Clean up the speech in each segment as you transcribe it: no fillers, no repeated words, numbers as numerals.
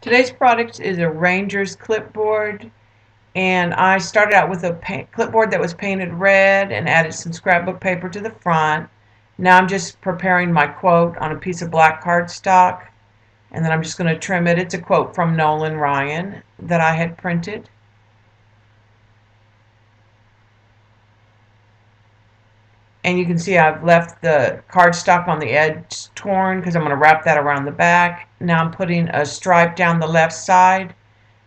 Today's product is a Ranger's clipboard, and I started out with a clipboard that was painted red and added some scrapbook paper to the front. Now I'm just preparing my quote on a piece of black cardstock, and then I'm just going to trim it. It's a quote from Nolan Ryan that I had printed. And you can see I've left the cardstock on the edge torn because I'm going to wrap that around the back. Now I'm putting a stripe down the left side,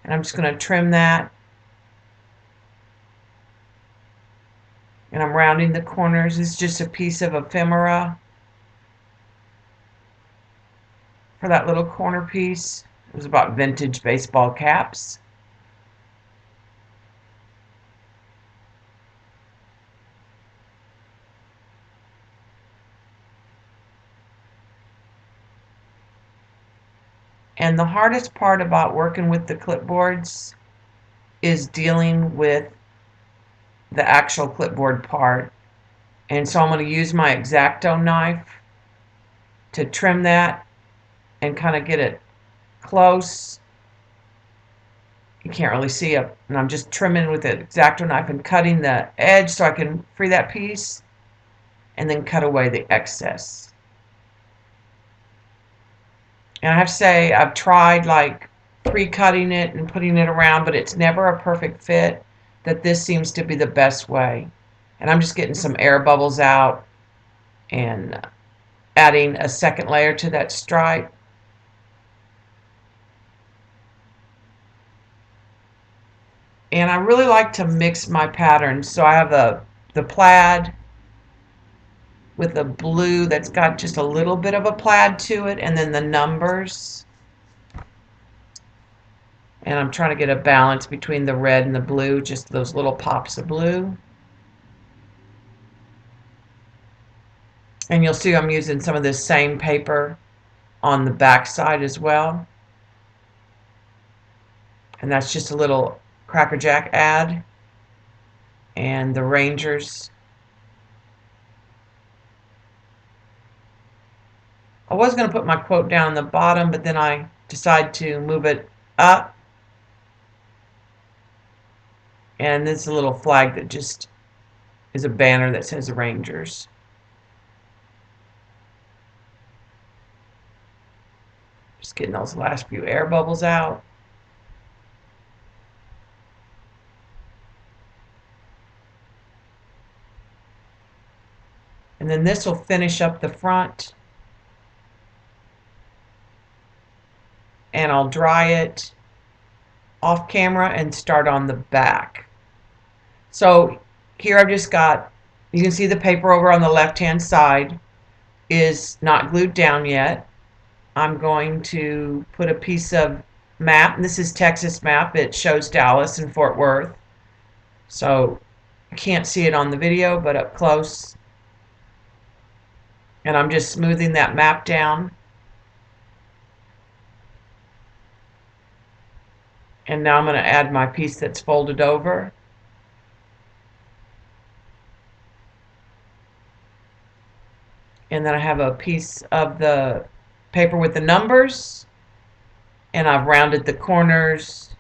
and I'm just going to trim that. And I'm rounding the corners. It's just a piece of ephemera for that little corner piece. It was about vintage baseball caps. And the hardest part about working with the clipboards is dealing with the actual clipboard part. And so I'm going to use my X-Acto knife to trim that and kind of get it close. You can't really see it. And I'm just trimming with the X-Acto knife and cutting the edge so I can free that piece and then cut away the excess. And I have to say, I've tried like pre-cutting it and putting it around, but it's never a perfect fit. That this seems to be the best way. And I'm just getting some air bubbles out and adding a second layer to that stripe. And I really like to mix my patterns. So I have the plaid with the blue that's got just a little bit of a plaid to it, and then the numbers. And I'm trying to get a balance between the red and the blue, just those little pops of blue. And you'll see I'm using some of this same paper on the back side as well. And that's just a little Cracker Jack ad. And the Rangers. I was going to put my quote down the bottom, but then I decided to move it up. And this is a little flag that just is a banner that says the Rangers. Just getting those last few air bubbles out. And then this will finish up the front. And I'll dry it off camera and start on the back. So here I've just got, you can see the paper over on the left hand side is not glued down yet. I'm going to put a piece of map, and this is Texas map. It shows Dallas and Fort Worth. So you can't see it on the video, but up close. And I'm just smoothing that map down. And now I'm going to add my piece that's folded over. And then I have a piece of the paper with the numbers, and I've rounded the corners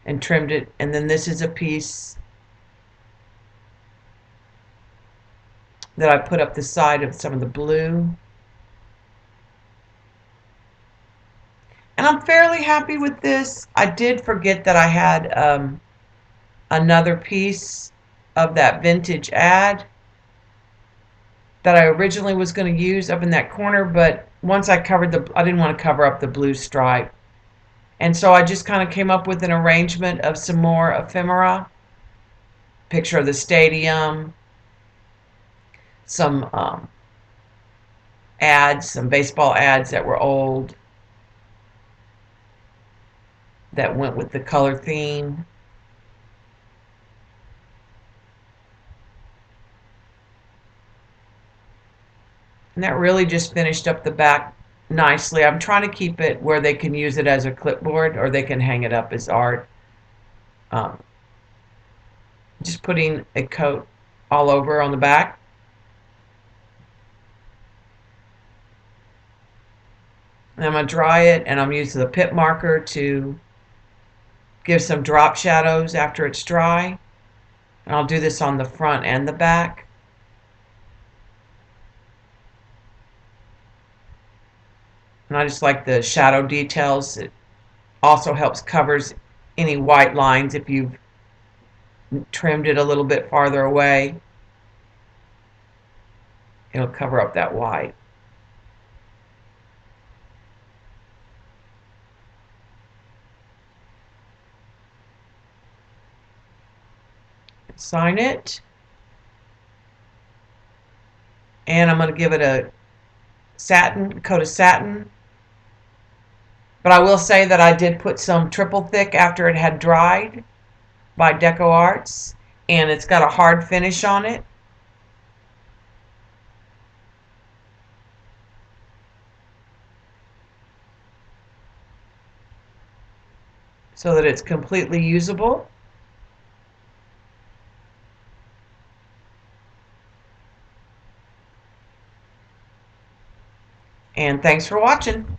and trimmed it. And then this is a piece that I put up the side of some of the blue. And I'm fairly happy with this. I did forget that I had another piece of that vintage ad that I originally was going to use up in that corner, but once I covered I didn't want to cover up the blue stripe. And so I just kind of came up with an arrangement of some more ephemera, picture of the stadium, some ads, some baseball ads that were old that went with the color theme. And that really just finished up the back nicely. I'm trying to keep it where they can use it as a clipboard or they can hang it up as art. Just putting a coat all over on the back. And I'm going to dry it, and I'm using the pip marker to give some drop shadows after it's dry. And I'll do this on the front and the back. And I just like the shadow details. It also helps covers any white lines if you've trimmed it a little bit farther away. It'll cover up that white. Sign it. And I'm going to give it a coat of satin. But I will say that I did put some triple thick after it had dried by Deco Arts, and it's got a hard finish on it. So that it's completely usable. And thanks for watching.